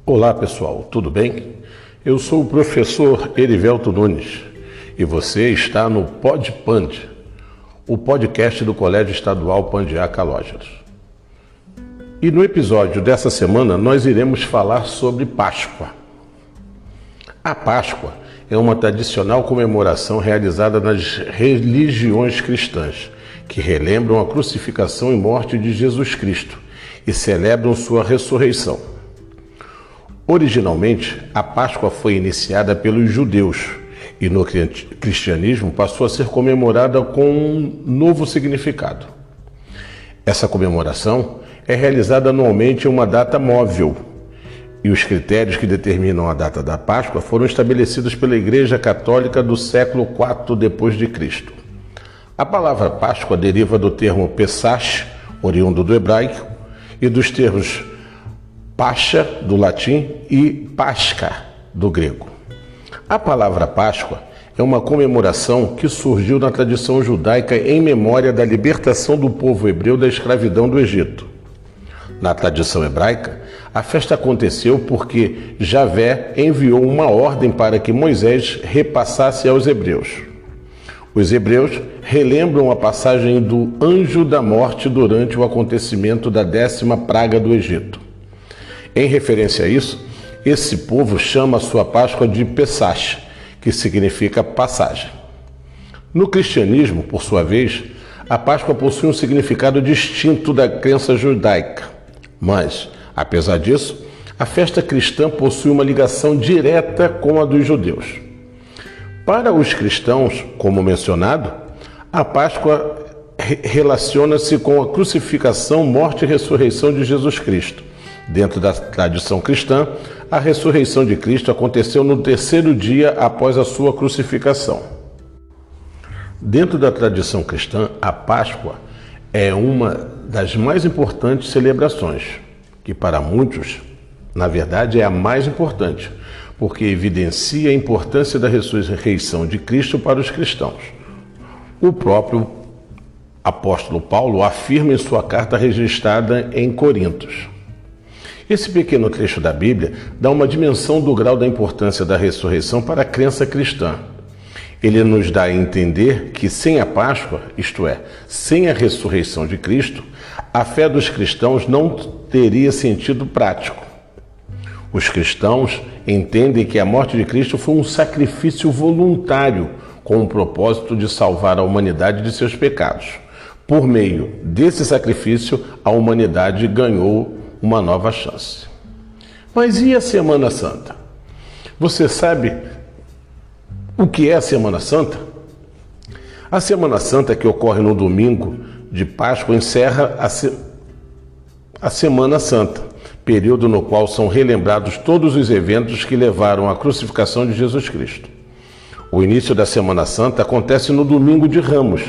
Olá pessoal, tudo bem? Eu sou o professor Erivelto Nunes e você está no PodPand, o podcast do Colégio Estadual Pandiá Calógeros. E no episódio dessa semana nós iremos falar sobre Páscoa. A Páscoa é uma tradicional comemoração realizada nas religiões cristãs, que relembram a crucificação e morte de Jesus Cristo e celebram sua ressurreição. Originalmente, a Páscoa foi iniciada pelos judeus e no cristianismo passou a ser comemorada com um novo significado. Essa comemoração é realizada anualmente em uma data móvel e os critérios que determinam a data da Páscoa foram estabelecidos pela Igreja Católica do século IV d.C. A palavra Páscoa deriva do termo Pesach, oriundo do hebraico, e dos termos Pascha, do latim, e Pascha, do grego. A palavra Páscoa é uma comemoração que surgiu na tradição judaica em memória da libertação do povo hebreu da escravidão do Egito. Na tradição hebraica, a festa aconteceu porque Javé enviou uma ordem para que Moisés repassasse aos hebreus. Os hebreus relembram a passagem do anjo da morte durante o acontecimento da 10ª praga do Egito. Em referência a isso, esse povo chama a sua Páscoa de Pesach, que significa passagem. No cristianismo, por sua vez, a Páscoa possui um significado distinto da crença judaica. Mas, apesar disso, a festa cristã possui uma ligação direta com a dos judeus. Para os cristãos, como mencionado, a Páscoa relaciona-se com a crucificação, morte e ressurreição de Jesus Cristo. Dentro da tradição cristã, a ressurreição de Cristo aconteceu no 3º dia após a sua crucificação. Dentro da tradição cristã, a Páscoa é uma das mais importantes celebrações, que para muitos, na verdade, é a mais importante, porque evidencia a importância da ressurreição de Cristo para os cristãos. O próprio apóstolo Paulo afirma em sua carta registrada em Coríntios. Esse pequeno trecho da Bíblia dá uma dimensão do grau da importância da ressurreição para a crença cristã. Ele nos dá a entender que sem a Páscoa, isto é, sem a ressurreição de Cristo, a fé dos cristãos não teria sentido prático. Os cristãos entendem que a morte de Cristo foi um sacrifício voluntário com o propósito de salvar a humanidade de seus pecados. Por meio desse sacrifício, a humanidade ganhou uma nova chance. Mas e a Semana Santa? Você sabe o que é a Semana Santa? A Semana Santa, que ocorre no domingo de Páscoa, encerra a Semana Santa, período no qual são relembrados todos os eventos que levaram à crucificação de Jesus Cristo. O início da Semana Santa acontece no Domingo de Ramos,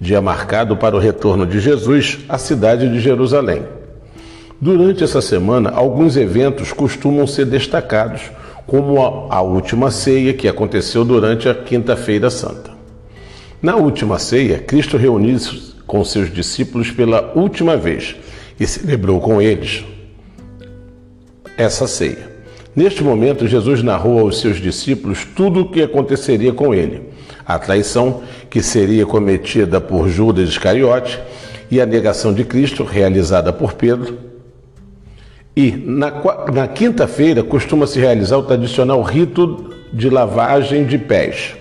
dia marcado para o retorno de Jesus à cidade de Jerusalém. Durante essa semana, alguns eventos costumam ser destacados, como a última ceia, que aconteceu durante a Quinta-feira Santa. Na última ceia, Cristo reuniu-se com seus discípulos pela última vez e celebrou com eles essa ceia. Neste momento, Jesus narrou aos seus discípulos tudo o que aconteceria com ele, a traição que seria cometida por Judas Iscariote e a negação de Cristo, realizada por Pedro. E na quinta-feira costuma-se realizar o tradicional rito de lavagem de pés,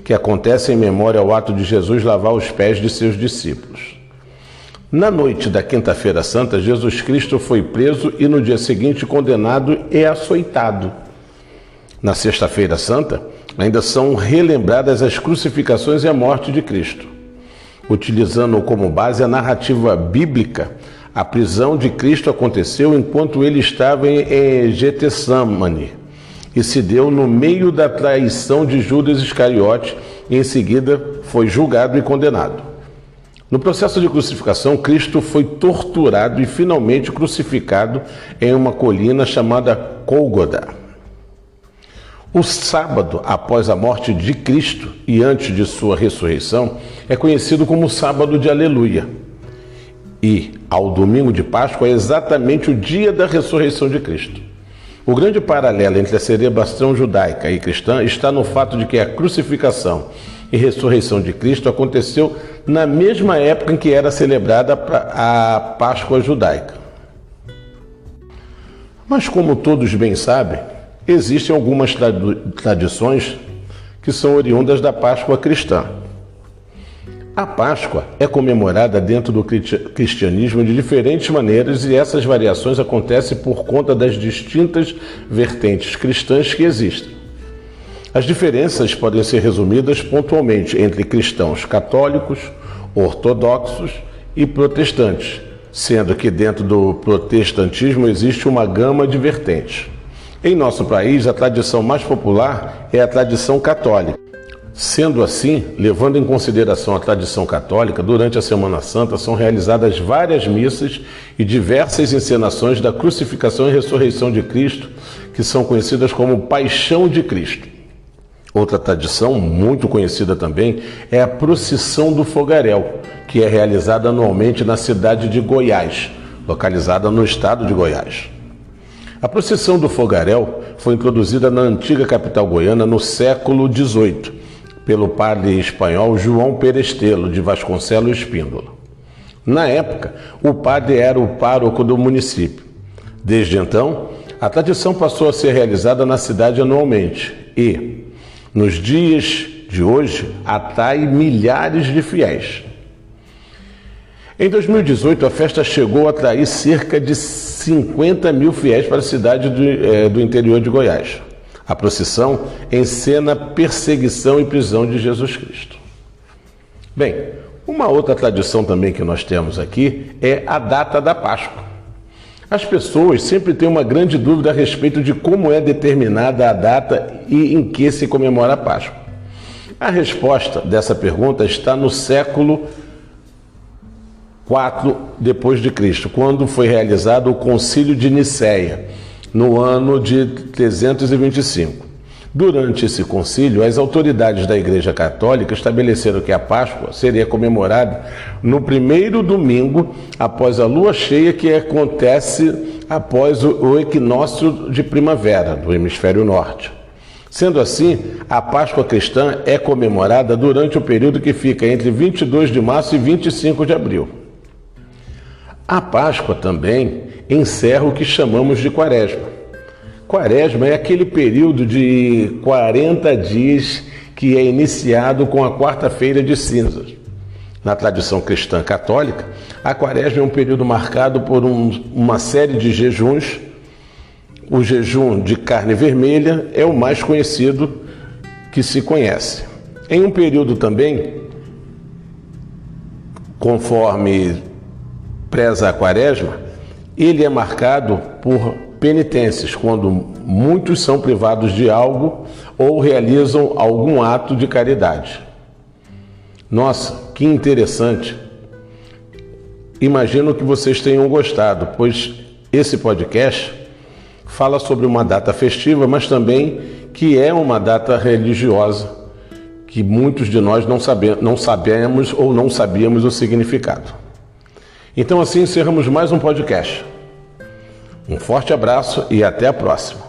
que acontece em memória ao ato de Jesus lavar os pés de seus discípulos. Na noite da Quinta-feira Santa, Jesus Cristo foi preso e no dia seguinte condenado e açoitado. Na Sexta-feira Santa, ainda são relembradas as crucificações e a morte de Cristo. Utilizando como base a narrativa bíblica, a prisão de Cristo aconteceu enquanto ele estava em Getsemane e se deu no meio da traição de Judas Iscariote e em seguida foi julgado e condenado. No processo de crucificação, Cristo foi torturado e finalmente crucificado em uma colina chamada Gólgota. O sábado após a morte de Cristo e antes de sua ressurreição é conhecido como Sábado de Aleluia. E ao domingo de Páscoa é exatamente o dia da ressurreição de Cristo. O grande paralelo entre a celebração judaica e cristã está no fato de que a crucificação e ressurreição de Cristo aconteceu na mesma época em que era celebrada a Páscoa judaica. Mas como todos bem sabem, existem algumas tradições que são oriundas da Páscoa cristã. A Páscoa é comemorada dentro do cristianismo de diferentes maneiras e essas variações acontecem por conta das distintas vertentes cristãs que existem. As diferenças podem ser resumidas pontualmente entre cristãos católicos, ortodoxos e protestantes, sendo que dentro do protestantismo existe uma gama de vertentes. Em nosso país, a tradição mais popular é a tradição católica. Sendo assim, levando em consideração a tradição católica, durante a Semana Santa são realizadas várias missas e diversas encenações da crucificação e ressurreição de Cristo, que são conhecidas como Paixão de Cristo. Outra tradição muito conhecida também é a Procissão do Fogaréu, que é realizada anualmente na cidade de Goiás, localizada no estado de Goiás. A Procissão do Fogaréu foi introduzida na antiga capital goiana no século XVIII, pelo padre espanhol João Perestelo de Vasconcelos Espíndola. Na época, o padre era o pároco do município. Desde então, a tradição passou a ser realizada na cidade anualmente e, nos dias de hoje, atrai milhares de fiéis. Em 2018, a festa chegou a atrair cerca de 50 mil fiéis para a cidade do interior de Goiás. A procissão encena perseguição e prisão de Jesus Cristo. Bem, uma outra tradição também que nós temos aqui é a data da Páscoa. As pessoas sempre têm uma grande dúvida a respeito de como é determinada a data e em que se comemora a Páscoa. A resposta dessa pergunta está no século IV depois de Cristo, quando foi realizado o Concílio de Nicéia, no ano de 325. Durante esse concílio, as autoridades da Igreja Católica estabeleceram que a Páscoa seria comemorada no primeiro domingo após a lua cheia, que acontece após o equinócio de primavera do hemisfério norte. Sendo assim, a Páscoa cristã é comemorada durante o período que fica entre 22 de março e 25 de abril. A Páscoa também encerra o que chamamos de Quaresma. Quaresma é aquele período de 40 dias que é iniciado com a quarta-feira de cinzas. Na tradição cristã católica, a Quaresma é um período marcado por uma série de jejuns. O jejum de carne vermelha é o mais conhecido que se conhece. Em um período também, conforme preza a Quaresma, ele é marcado por penitências, quando muitos são privados de algo ou realizam algum ato de caridade. Nossa, que interessante! Imagino que vocês tenham gostado, pois esse podcast fala sobre uma data festiva, mas também que é uma data religiosa, que muitos de nós não sabemos ou não sabíamos o significado. Então assim encerramos mais um podcast. Um forte abraço e até a próxima.